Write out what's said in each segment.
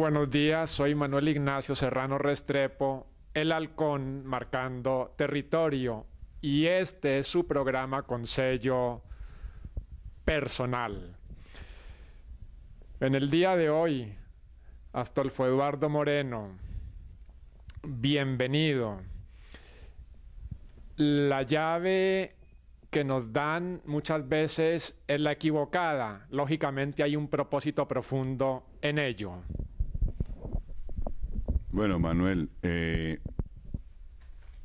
buenos días, soy Manuel Ignacio Serrano Restrepo, el Halcón marcando territorio, y este es su programa con sello personal. En el día de hoy, Astolfo Eduardo Moreno, bienvenido. La llave que nos dan muchas veces es la equivocada. Lógicamente hay un propósito profundo en ello. Bueno, Manuel,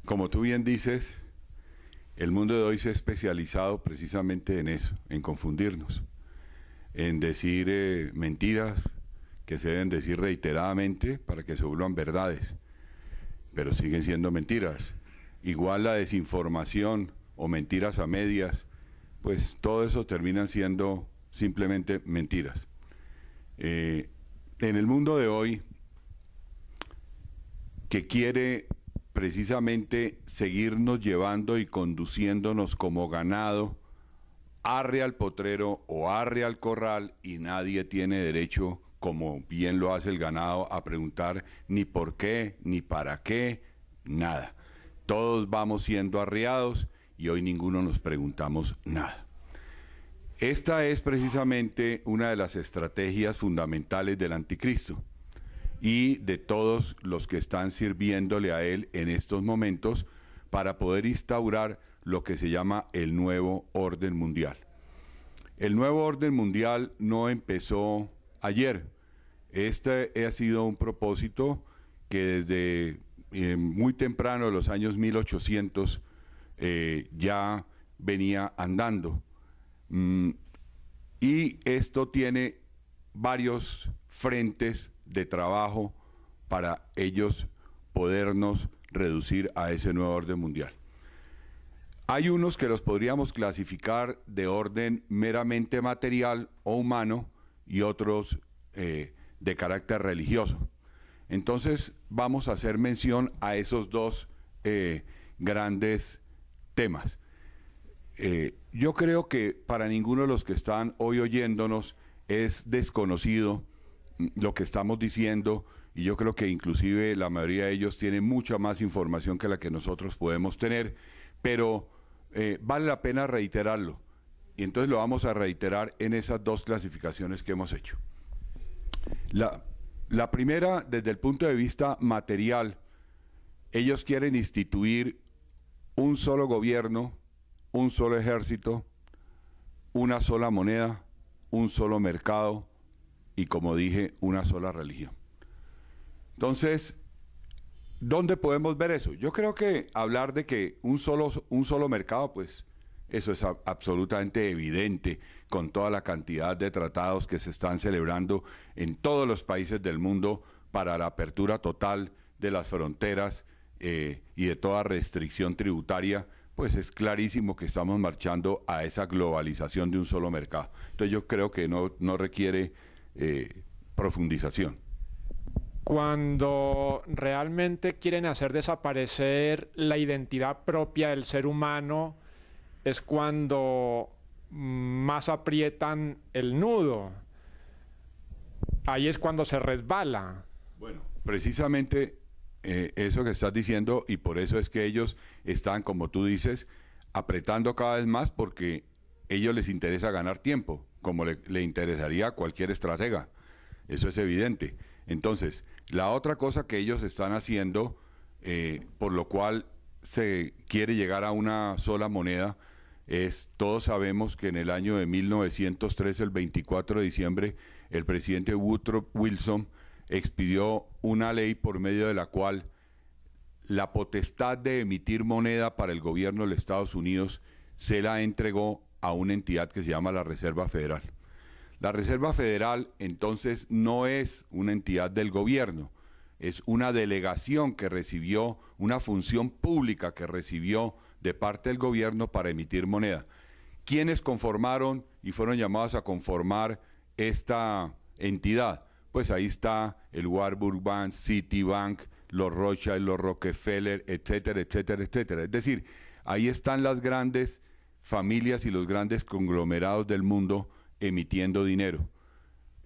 como tú bien dices, el mundo de hoy se ha especializado precisamente en eso, en confundirnos, en decir mentiras que se deben decir reiteradamente para que se vuelvan verdades, pero siguen siendo mentiras. Igual la desinformación o mentiras a medias, pues todo eso terminan siendo simplemente mentiras. En el mundo de hoy, que quiere precisamente seguirnos llevando y conduciéndonos como ganado, arre al potrero o arre al corral, y nadie tiene derecho, como bien lo hace el ganado, a preguntar ni por qué, ni para qué, nada. Todos vamos siendo arreados y hoy ninguno nos preguntamos nada. Esta es precisamente una de las estrategias fundamentales del anticristo y de todos los que están sirviéndole a él en estos momentos para poder instaurar lo que se llama el nuevo orden mundial. El nuevo orden mundial no empezó ayer. Este ha sido un propósito que desde muy temprano, de los años 1800, ya venía andando. Y esto tiene varios frentes de trabajo para ellos podernos reducir a ese nuevo orden mundial. Hay unos que los podríamos clasificar de orden meramente material o humano y otros de carácter religioso. Entonces vamos a hacer mención a esos dos grandes temas. Yo creo que para ninguno de los que están hoy oyéndonos es desconocido lo que estamos diciendo, y yo creo que inclusive la mayoría de ellos tienen mucha más información que la que nosotros podemos tener, pero vale la pena reiterarlo, y entonces lo vamos a reiterar en esas dos clasificaciones que hemos hecho. La primera, desde el punto de vista material, ellos quieren instituir un solo gobierno, un solo ejército, una sola moneda, un solo mercado y, como dije, una sola religión. Entonces, ¿dónde podemos ver eso? Yo creo que hablar de que un solo mercado, pues eso es absolutamente evidente con toda la cantidad de tratados que se están celebrando en todos los países del mundo para la apertura total de las fronteras y de toda restricción tributaria. Pues es clarísimo que estamos marchando a esa globalización de un solo mercado. Entonces yo creo que no requiere profundización. Cuando realmente quieren hacer desaparecer la identidad propia del ser humano, es cuando más aprietan el nudo. Ahí es cuando se resbala. Bueno, precisamente eso que estás diciendo, y por eso es que ellos están, como tú dices, apretando cada vez más, porque a ellos les interesa ganar tiempo, como le interesaría a cualquier estratega. Eso es evidente. Entonces, la otra cosa que ellos están haciendo, por lo cual se quiere llegar a una sola moneda, es, todos sabemos que en el año de 1903, el 24 de diciembre, el presidente Woodrow Wilson expidió una ley por medio de la cual la potestad de emitir moneda para el gobierno de los Estados Unidos se la entregó a una entidad que se llama la Reserva Federal. La Reserva Federal entonces no es una entidad del gobierno, es una delegación que recibió, una función pública que recibió de parte del gobierno para emitir moneda. ¿Quiénes conformaron y fueron llamados a conformar esta entidad? Pues ahí está el Warburg Bank, Citibank, los Rothschild, los Rockefeller, etcétera, etcétera, etcétera. Es decir, ahí están las grandes familias y los grandes conglomerados del mundo emitiendo dinero.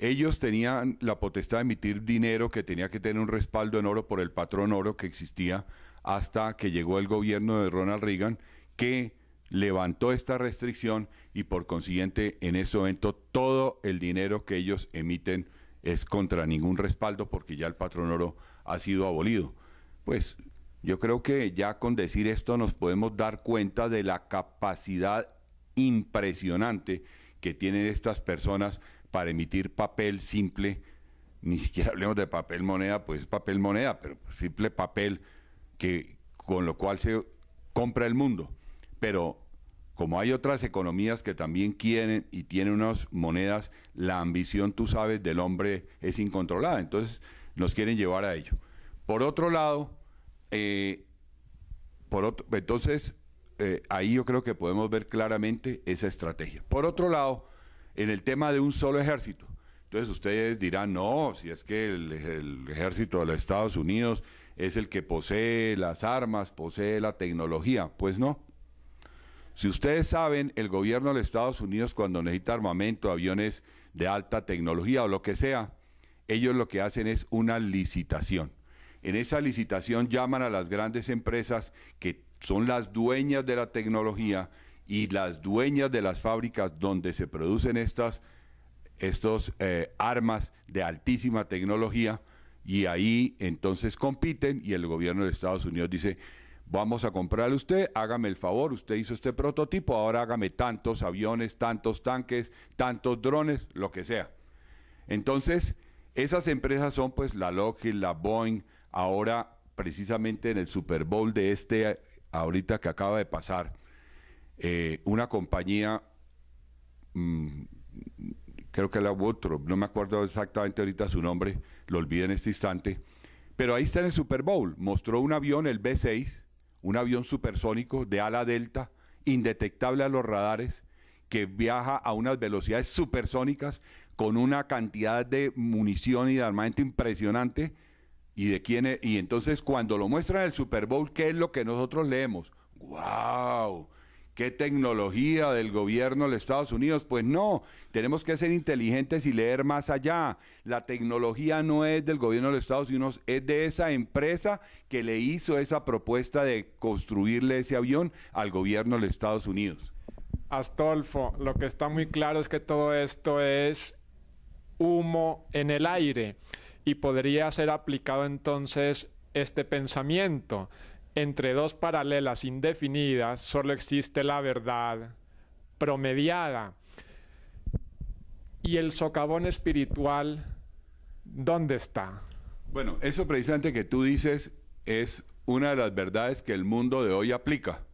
ellos tenían la potestad de emitir dinero que tenía que tener un respaldo en oro por el patrón oro que existía hasta que llegó el gobierno de Ronald Reagan, que levantó esta restricción y por consiguiente en ese momento todo el dinero que ellos emiten es contra ningún respaldo porque ya el patrón oro ha sido abolido. Pues yo creo que ya con decir esto nos podemos dar cuenta de la capacidad impresionante que tienen estas personas para emitir papel simple, ni siquiera hablemos de papel moneda, pues papel moneda, pero simple papel que con lo cual se compra el mundo. Pero como hay otras economías que también quieren y tienen unas monedas, la ambición, tú sabes, del hombre es incontrolada, entonces nos quieren llevar a ello. Por otro lado, ahí yo creo que podemos ver claramente esa estrategia. Por otro lado, en el tema de un solo ejército, entonces ustedes dirán, no, si es que el ejército de los Estados Unidos es el que posee las armas, posee la tecnología, pues no. Si ustedes saben, el gobierno de los Estados Unidos cuando necesita armamento, aviones de alta tecnología o lo que sea, ellos lo que hacen es una licitación. En esa licitación llaman a las grandes empresas que son las dueñas de la tecnología y las dueñas de las fábricas donde se producen estos armas de altísima tecnología y ahí entonces compiten y el gobierno de Estados Unidos dice, vamos a comprarle a usted, hágame el favor, usted hizo este prototipo, ahora hágame tantos aviones, tantos tanques, tantos drones, lo que sea. Entonces, esas empresas son pues la Lockheed, la Boeing, ahora precisamente en el Super Bowl de ahorita que acaba de pasar, una compañía, creo que la Woodruff, no me acuerdo exactamente ahorita su nombre, lo olvidé en este instante, pero ahí está en el Super Bowl, mostró un avión, el B-6, un avión supersónico de ala delta, indetectable a los radares, que viaja a unas velocidades supersónicas con una cantidad de munición y de armamento impresionante. Y entonces cuando lo muestran en el Super Bowl, ¿qué es lo que nosotros leemos? ¡Wow! ¿Qué tecnología del gobierno de los Estados Unidos? Pues no, tenemos que ser inteligentes y leer más allá. La tecnología no es del gobierno de los Estados Unidos, es de esa empresa que le hizo esa propuesta de construirle ese avión al gobierno de los Estados Unidos. Astolfo, lo que está muy claro es que todo esto es humo en el aire y podría ser aplicado entonces este pensamiento. Entre dos paralelas indefinidas solo existe la verdad promediada. ¿Y el socavón espiritual dónde está? Bueno, eso precisamente que tú dices es una de las verdades que el mundo de hoy aplica.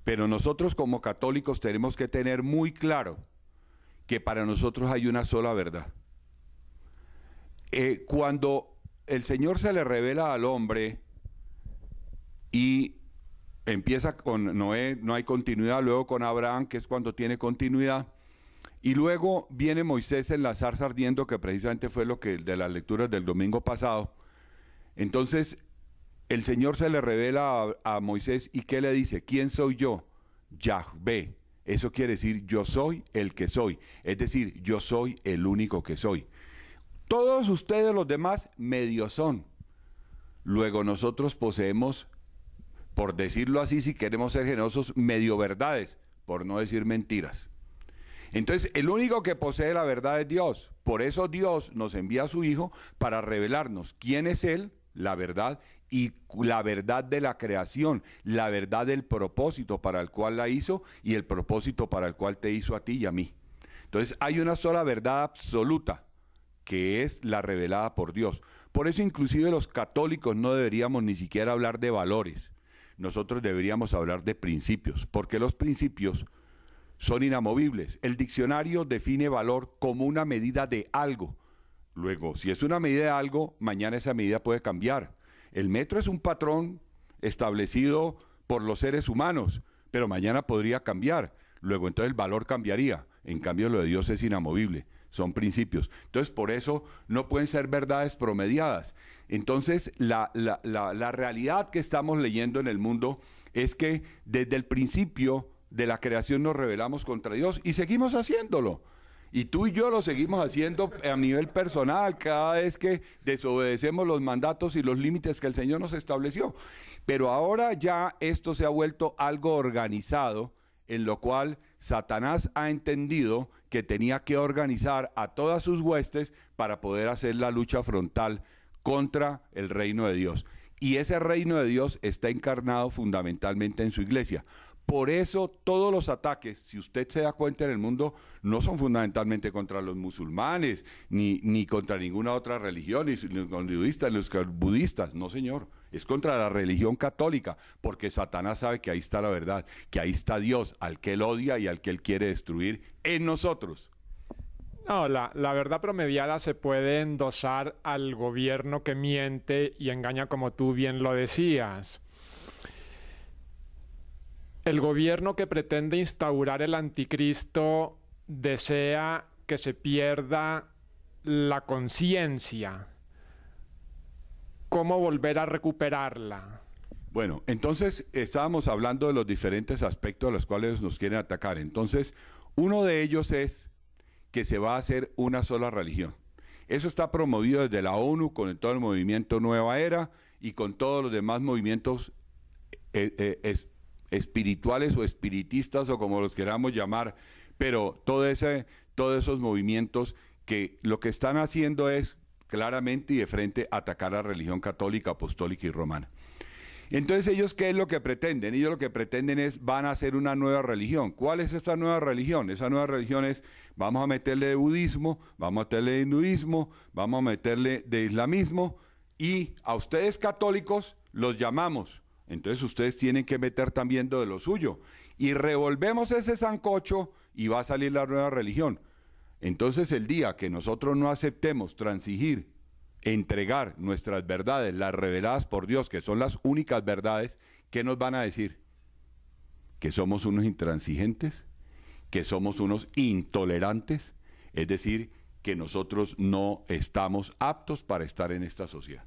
Pero nosotros como católicos tenemos que tener muy claro que para nosotros hay una sola verdad. Cuando el Señor se le revela al hombre y empieza con Noé, no hay continuidad, luego con Abraham, que es cuando tiene continuidad, y luego viene Moisés en la zarza ardiendo, que precisamente fue lo que de las lecturas del domingo pasado. Entonces, el Señor se le revela a Moisés, ¿y qué le dice? ¿Quién soy yo? Yahvé. Eso quiere decir, yo soy el que soy. Es decir, yo soy el único que soy. Todos ustedes, los demás, medios son. Luego nosotros poseemos, por decirlo así, si queremos ser generosos, medio verdades, por no decir mentiras. Entonces, el único que posee la verdad es Dios. Por eso Dios nos envía a su Hijo para revelarnos quién es Él, la verdad, y la verdad de la creación, la verdad del propósito para el cual la hizo y el propósito para el cual te hizo a ti y a mí. Entonces, hay una sola verdad absoluta, que es la revelada por Dios. Por eso inclusive los católicos no deberíamos ni siquiera hablar de valores. Nosotros deberíamos hablar de principios, porque los principios son inamovibles. El diccionario define valor como una medida de algo. Luego, si es una medida de algo, mañana esa medida puede cambiar. El metro es un patrón establecido por los seres humanos, pero mañana podría cambiar. Luego, entonces el valor cambiaría. En cambio, lo de Dios es inamovible. Son principios. Entonces, por eso no pueden ser verdades promediadas. Entonces, la realidad que estamos leyendo en el mundo es que desde el principio de la creación nos rebelamos contra Dios y seguimos haciéndolo. Y tú y yo lo seguimos haciendo a nivel personal cada vez que desobedecemos los mandatos y los límites que el Señor nos estableció. Pero ahora ya esto se ha vuelto algo organizado, en lo cual Satanás ha entendido que tenía que organizar a todas sus huestes para poder hacer la lucha frontal contra el reino de Dios. Y ese reino de Dios está encarnado fundamentalmente en su iglesia. Por eso todos los ataques, si usted se da cuenta en el mundo, no son fundamentalmente contra los musulmanes, ni contra ninguna otra religión, ni contra los hinduistas, ni los budistas, no señor. Es contra la religión católica, porque Satanás sabe que ahí está la verdad, que ahí está Dios, al que él odia y al que él quiere destruir en nosotros. No, la verdad promediada se puede endosar al gobierno que miente y engaña, como tú bien lo decías. El gobierno que pretende instaurar el anticristo desea que se pierda la conciencia. ¿Cómo volver a recuperarla? Bueno, entonces estábamos hablando de los diferentes aspectos a los cuales nos quieren atacar. Entonces, uno de ellos es que se va a hacer una sola religión. Eso está promovido desde la ONU con todo el movimiento Nueva Era y con todos los demás movimientos espirituales o espiritistas o como los queramos llamar, pero todos esos movimientos que lo que están haciendo es claramente y de frente atacar a la religión católica, apostólica y romana. Entonces ellos, ¿qué es lo que pretenden? Ellos lo que pretenden es, van a hacer una nueva religión. ¿Cuál es esta nueva religión? Esa nueva religión es, vamos a meterle de budismo, vamos a meterle de hinduismo, vamos a meterle de islamismo, y a ustedes católicos los llamamos. Entonces ustedes tienen que meter también de lo suyo. Y revolvemos ese sancocho y va a salir la nueva religión. Entonces el día que nosotros no aceptemos transigir, entregar nuestras verdades, las reveladas por Dios, que son las únicas verdades, ¿qué nos van a decir? Que somos unos intransigentes, que somos unos intolerantes, es decir, que nosotros no estamos aptos para estar en esta sociedad.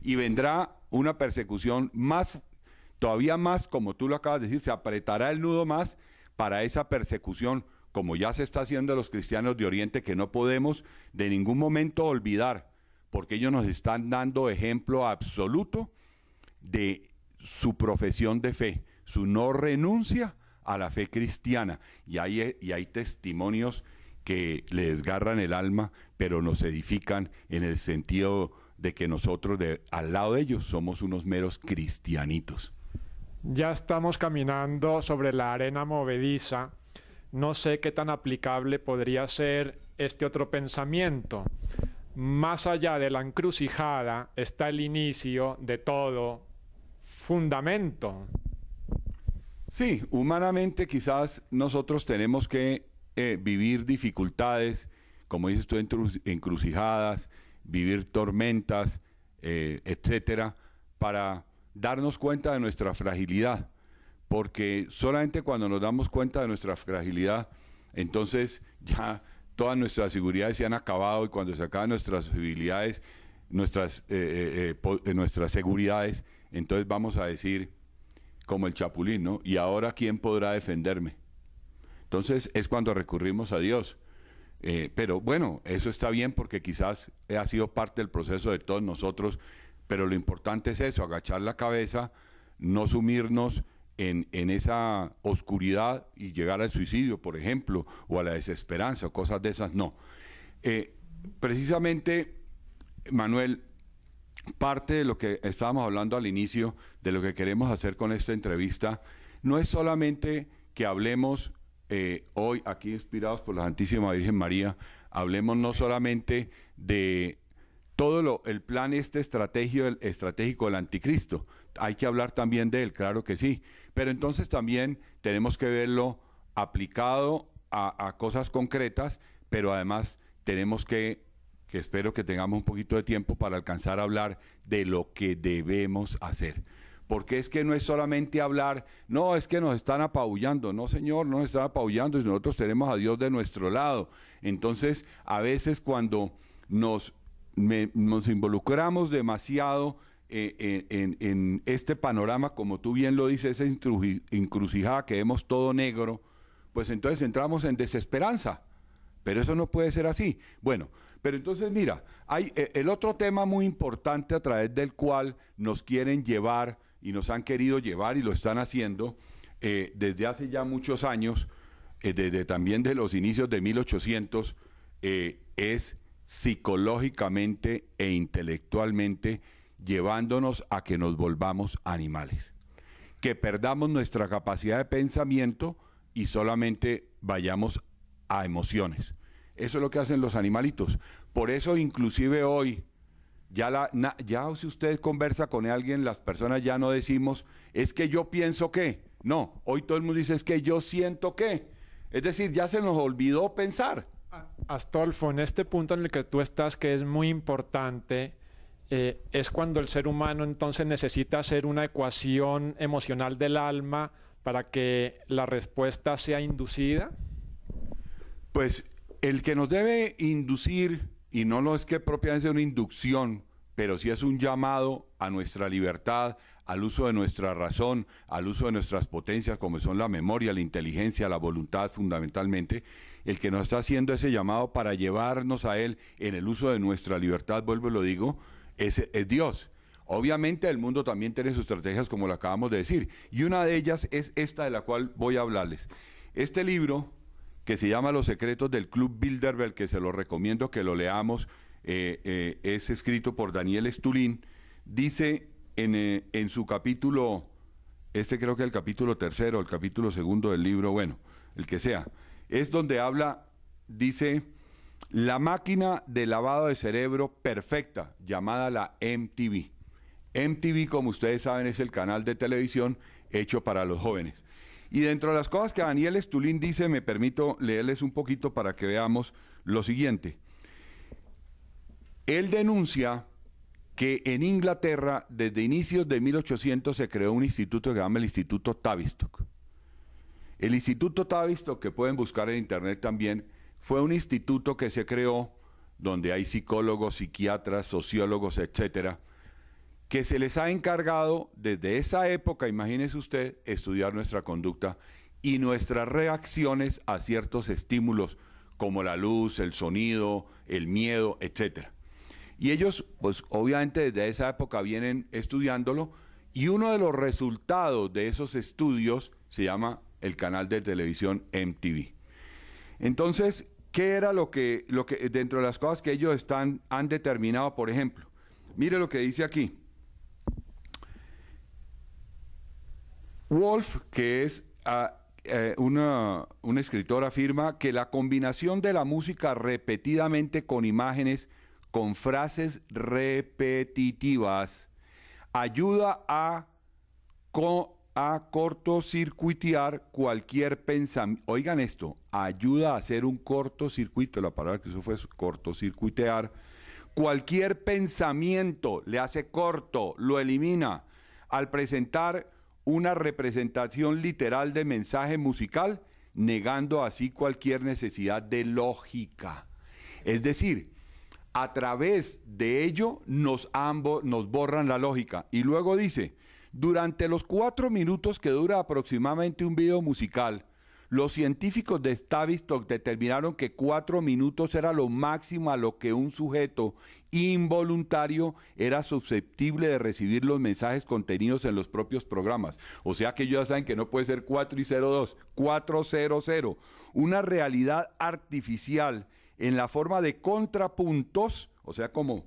Y vendrá una persecución todavía más, como tú lo acabas de decir, se apretará el nudo más para esa persecución, como ya se está haciendo a los cristianos de Oriente, que no podemos de ningún momento olvidar, porque ellos nos están dando ejemplo absoluto de su profesión de fe, su no renuncia a la fe cristiana. Y hay testimonios que le desgarran el alma, pero nos edifican en el sentido de que nosotros, al lado de ellos, somos unos meros cristianitos. Ya estamos caminando sobre la arena movediza. No sé qué tan aplicable podría ser este otro pensamiento. Más allá de la encrucijada está el inicio de todo fundamento. Sí, humanamente quizás nosotros tenemos que vivir dificultades, como dices tú, encrucijadas, vivir tormentas, etcétera, para darnos cuenta de nuestra fragilidad, porque solamente cuando nos damos cuenta de nuestra fragilidad, entonces ya todas nuestras seguridades se han acabado, y cuando se acaban nuestras debilidades, nuestras seguridades, entonces vamos a decir, como el Chapulín, ¿no? ¿Y ahora quién podrá defenderme? Entonces es cuando recurrimos a Dios. Pero bueno, eso está bien porque quizás ha sido parte del proceso de todos nosotros, pero lo importante es eso, agachar la cabeza, no sumirnos en esa oscuridad y llegar al suicidio, por ejemplo, o a la desesperanza, o cosas de esas, no. Precisamente, Manuel, parte de lo que estábamos hablando al inicio, de lo que queremos hacer con esta entrevista, no es solamente que hablemos hoy, aquí inspirados por la Santísima Virgen María, hablemos no solamente de todo el plan estratégico del anticristo, hay que hablar también de él, claro que sí, pero entonces también tenemos que verlo aplicado a cosas concretas, pero además tenemos que espero que tengamos un poquito de tiempo para alcanzar a hablar de lo que debemos hacer. Porque es que no es solamente hablar, no, es que nos están apabullando. No, señor, no nos están apabullando y nosotros tenemos a Dios de nuestro lado. Entonces, a veces cuando nos involucramos demasiado en este panorama, como tú bien lo dices, esa encrucijada que vemos todo negro, pues entonces entramos en desesperanza. pero eso no puede ser así. Bueno, pero entonces mira, hay el otro tema muy importante a través del cual nos quieren llevar y nos han querido llevar y lo están haciendo desde hace ya muchos años, desde también de los inicios de 1800, es psicológicamente e intelectualmente llevándonos a que nos volvamos animales, que perdamos nuestra capacidad de pensamiento y solamente vayamos a emociones. Eso es lo que hacen los animalitos. Por eso inclusive hoy, ya si usted conversa con alguien, las personas ya no decimos, es que yo pienso que. No, hoy todo el mundo dice, es que yo siento que. Es decir, ya se nos olvidó pensar. Astolfo, en este punto en el que tú estás, que es muy importante, es cuando el ser humano entonces necesita hacer una ecuación emocional del alma para que la respuesta sea inducida. Pues el que nos debe inducir, y no lo es que propiamente sea una inducción, pero sí es un llamado a nuestra libertad, al uso de nuestra razón, al uso de nuestras potencias como son la memoria, la inteligencia, la voluntad fundamentalmente, el que nos está haciendo ese llamado para llevarnos a Él en el uso de nuestra libertad, vuelvo y lo digo, es Dios. Obviamente el mundo también tiene sus estrategias como lo acabamos de decir, y una de ellas es esta de la cual voy a hablarles. Este libro, que se llama Los secretos del Club Bilderberg, que se lo recomiendo que lo leamos, es escrito por Daniel Stulin, dice en su capítulo, creo que el capítulo 3, el capítulo 2 del libro, bueno, el que sea, es donde habla, dice, la máquina de lavado de cerebro perfecta, llamada la MTV. MTV, como ustedes saben, es el canal de televisión hecho para los jóvenes. Y dentro de las cosas que Daniel Stulin dice, me permito leerles un poquito para que veamos lo siguiente. Él denuncia que en Inglaterra, desde inicios de 1800, se creó un instituto que se llama el Instituto Tavistock. El Instituto Tavistock, que pueden buscar en internet también, fue un instituto que se creó donde hay psicólogos, psiquiatras, sociólogos, etcétera, que se les ha encargado desde esa época, imagínese usted, estudiar nuestra conducta y nuestras reacciones a ciertos estímulos como la luz, el sonido, el miedo, etcétera. Y ellos, pues obviamente desde esa época vienen estudiándolo y uno de los resultados de esos estudios se llama el canal de televisión MTV. Entonces, ¿qué era lo que dentro de las cosas que ellos han determinado, por ejemplo? Mire lo que dice aquí. Wolf, que es una escritora, afirma que la combinación de la música repetidamente con imágenes, con frases repetitivas, ayuda a cortocircuitear cualquier pensamiento. Oigan esto, ayuda a hacer un cortocircuito, la palabra que usó fue cortocircuitear. Cualquier pensamiento le hace corto, lo elimina. Al presentar una representación literal de mensaje musical, negando así cualquier necesidad de lógica. Es decir, a través de ello nos borran la lógica. Y luego dice, durante los 4 minutos que dura aproximadamente un video musical, los científicos de Tavistock determinaron que 4 minutos era lo máximo a lo que un sujeto involuntario era susceptible de recibir los mensajes contenidos en los propios programas. O sea que ellos ya saben que no puede ser 4 y 02, 400. Una realidad artificial en la forma de contrapuntos, o sea, como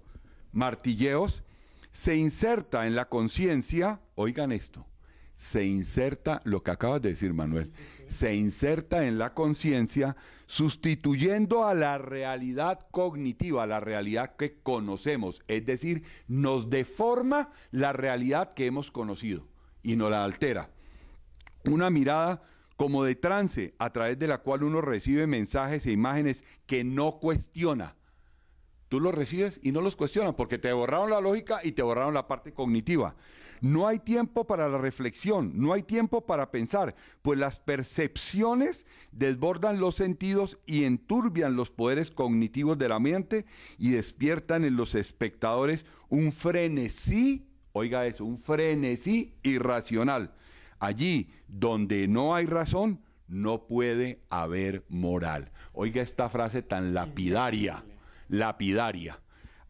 martilleos, se inserta en la conciencia, oigan esto, se inserta, lo que acabas de decir, Manuel, se inserta en la conciencia sustituyendo a la realidad cognitiva, la realidad que conocemos, es decir, nos deforma la realidad que hemos conocido y nos la altera. Una mirada como de trance a través de la cual uno recibe mensajes e imágenes que no cuestiona. Tú los recibes y no los cuestionas porque te borraron la lógica y te borraron la parte cognitiva. No hay tiempo para la reflexión, no hay tiempo para pensar, pues las percepciones desbordan los sentidos y enturbian los poderes cognitivos de la mente y despiertan en los espectadores un frenesí, oiga eso, un frenesí irracional. Allí donde no hay razón, no puede haber moral. Oiga esta frase tan lapidaria, lapidaria.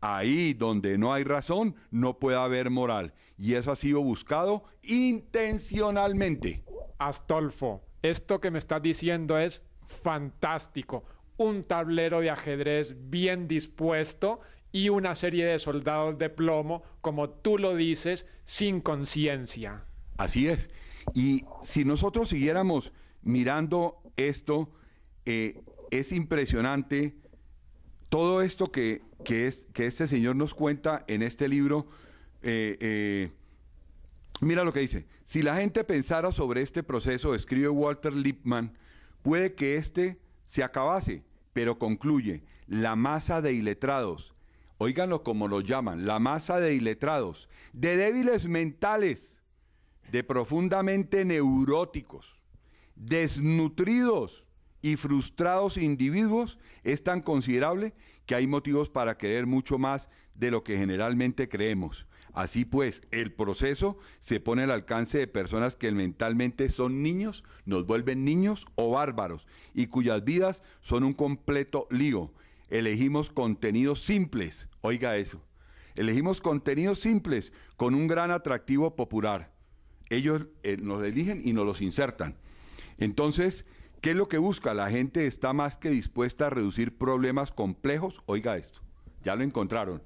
Ahí donde no hay razón, no puede haber moral. Y eso ha sido buscado intencionalmente. Astolfo, esto que me estás diciendo es fantástico. Un tablero de ajedrez bien dispuesto y una serie de soldados de plomo, como tú lo dices, sin conciencia. Así es. Y si nosotros siguiéramos mirando esto, es impresionante todo esto que este señor nos cuenta en este libro. Mira lo que dice. Si la gente pensara sobre este proceso, escribe Walter Lippmann, puede que este se acabase, pero concluye, la masa de iletrados, óiganlo como lo llaman, la masa de iletrados, de débiles mentales, de profundamente neuróticos, desnutridos y frustrados individuos es tan considerable que hay motivos para creer mucho más de lo que generalmente creemos. Así pues, el proceso se pone al alcance de personas que mentalmente son niños, nos vuelven niños o bárbaros, y cuyas vidas son un completo lío. Elegimos contenidos simples, oiga eso, elegimos contenidos simples con un gran atractivo popular. Ellos nos eligen y nos los insertan. Entonces, ¿qué es lo que busca? La gente está más que dispuesta a reducir problemas complejos, oiga esto, ya lo encontraron,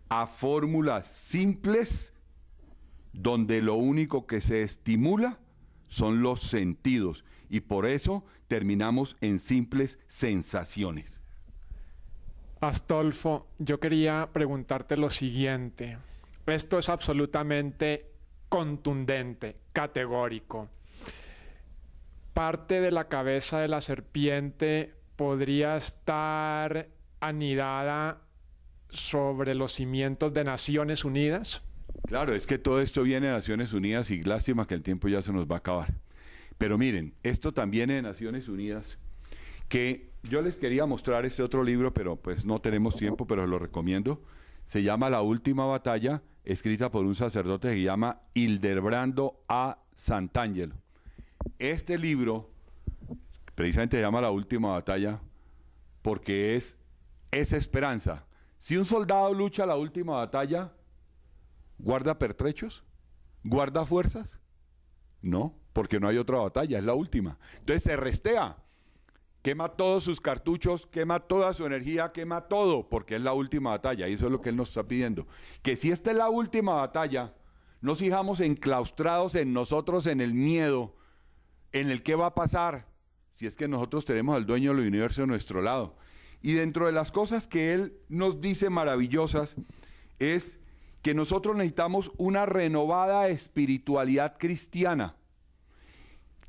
a fórmulas simples donde lo único que se estimula son los sentidos y por eso terminamos en simples sensaciones. Astolfo, yo quería preguntarte lo siguiente. Esto es absolutamente contundente, categórico. Parte de la cabeza de la serpiente podría estar anidada sobre los cimientos de Naciones Unidas. Claro, es que todo esto viene de Naciones Unidas y lástima que el tiempo ya se nos va a acabar. Pero miren, esto también es de Naciones Unidas, que yo les quería mostrar este otro libro, pero pues no tenemos tiempo, pero lo recomiendo. Se llama La Última Batalla, escrita por un sacerdote que se llama Hildebrando A. Santangelo. Este libro precisamente se llama La Última Batalla porque es esperanza. Si un soldado lucha la última batalla, ¿guarda pertrechos? ¿Guarda fuerzas? No, porque no hay otra batalla, es la última. Entonces se restea, quema todos sus cartuchos, quema toda su energía, quema todo, porque es la última batalla. Y eso es lo que él nos está pidiendo. Que si esta es la última batalla, no sigamos enclaustrados en nosotros, en el miedo, en el qué va a pasar, si es que nosotros tenemos al dueño del universo a nuestro lado. Y dentro de las cosas que él nos dice maravillosas es que nosotros necesitamos una renovada espiritualidad cristiana.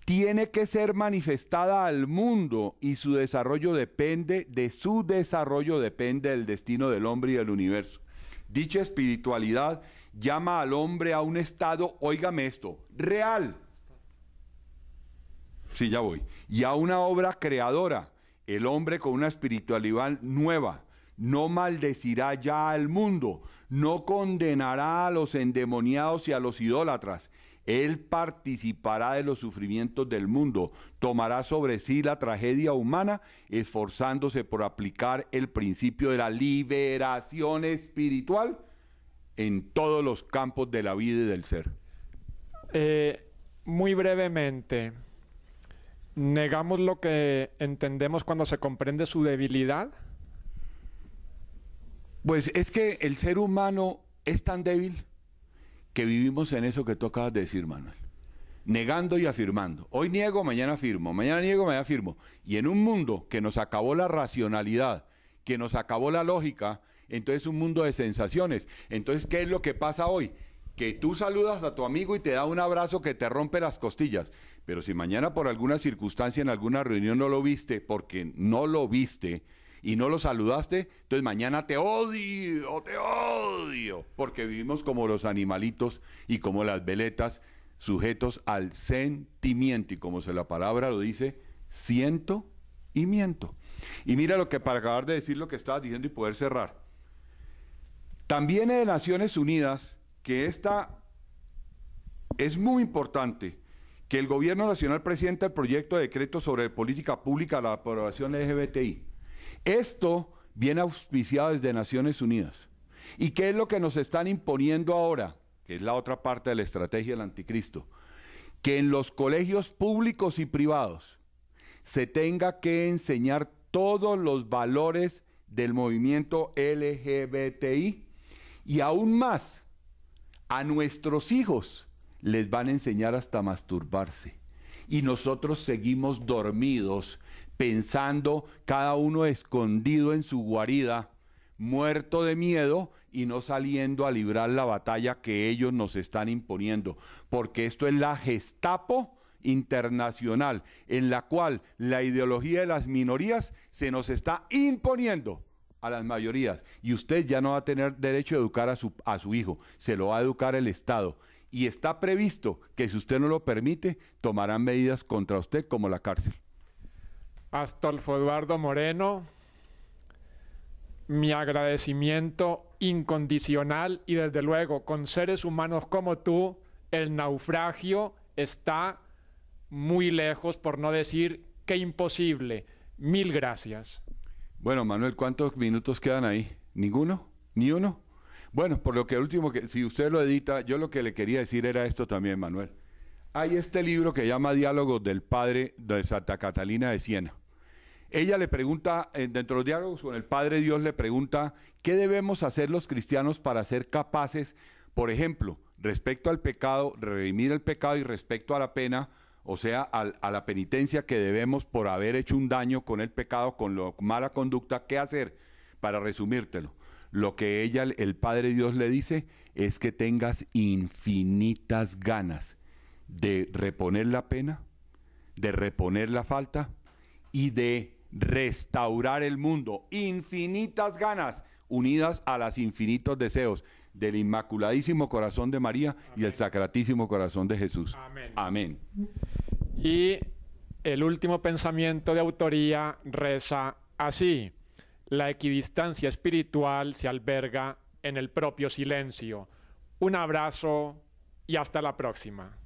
Tiene que ser manifestada al mundo y su desarrollo depende del destino del hombre y del universo. Dicha espiritualidad llama al hombre a un estado, óigame esto, real. Sí, ya voy. Y a una obra creadora. El hombre con una espiritualidad nueva no maldecirá ya al mundo, no condenará a los endemoniados y a los idólatras. Él participará de los sufrimientos del mundo, tomará sobre sí la tragedia humana, esforzándose por aplicar el principio de la liberación espiritual en todos los campos de la vida y del ser. Muy brevemente, ¿negamos lo que entendemos cuando se comprende su debilidad? Pues es que el ser humano es tan débil que vivimos en eso que tú acabas de decir, Manuel. Negando y afirmando. Hoy niego, mañana afirmo. Mañana niego, mañana afirmo. Y en un mundo que nos acabó la racionalidad, que nos acabó la lógica, entonces un mundo de sensaciones. Entonces, ¿qué es lo que pasa hoy? Que tú saludas a tu amigo y te da un abrazo que te rompe las costillas. Pero si mañana por alguna circunstancia en alguna reunión no lo viste, porque no lo viste y no lo saludaste, entonces mañana te odio, porque vivimos como los animalitos y como las veletas, sujetos al sentimiento. Y como la palabra lo dice, siento y miento. Y mira lo que, para acabar de decir lo que estabas diciendo y poder cerrar. También en Naciones Unidas, que esta es muy importante, que el Gobierno Nacional presenta el proyecto de decreto sobre política pública a la aprobación LGBTI. Esto viene auspiciado desde Naciones Unidas. ¿Y qué es lo que nos están imponiendo ahora? Que es la otra parte de la estrategia del anticristo. Que en los colegios públicos y privados se tenga que enseñar todos los valores del movimiento LGBTI y aún más, a nuestros hijos les van a enseñar hasta masturbarse. Y nosotros seguimos dormidos, pensando, cada uno escondido en su guarida, muerto de miedo y no saliendo a librar la batalla que ellos nos están imponiendo. Porque esto es la Gestapo internacional, en la cual la ideología de las minorías se nos está imponiendo a las mayorías. Y usted ya no va a tener derecho a educar a su hijo, se lo va a educar el Estado. Y está previsto que si usted no lo permite, tomarán medidas contra usted como la cárcel. Astolfo Eduardo Moreno, mi agradecimiento incondicional y desde luego con seres humanos como tú, el naufragio está muy lejos, por no decir que imposible. Mil gracias. Bueno, Manuel, ¿cuántos minutos quedan ahí? ¿Ninguno? ¿Ni uno? Bueno, por lo que último, que si usted lo edita, yo lo que le quería decir era esto también, Manuel. Hay este libro que se llama Diálogos del Padre de Santa Catalina de Siena. Ella le pregunta, dentro de los diálogos con el Padre Dios, le pregunta qué debemos hacer los cristianos para ser capaces, por ejemplo, respecto al pecado, redimir el pecado y respecto a la pena, o sea, a la penitencia que debemos por haber hecho un daño con el pecado, con la mala conducta, ¿qué hacer? Para resumírtelo. Lo que ella, el Padre Dios le dice es que tengas infinitas ganas de reponer la pena, de reponer la falta y de restaurar el mundo. Infinitas ganas unidas a los infinitos deseos del Inmaculadísimo Corazón de María. Amén. Y el Sacratísimo Corazón de Jesús. Amén. Amén. Y el último pensamiento de autoría reza así: la equidistancia espiritual se alberga en el propio silencio. Un abrazo y hasta la próxima.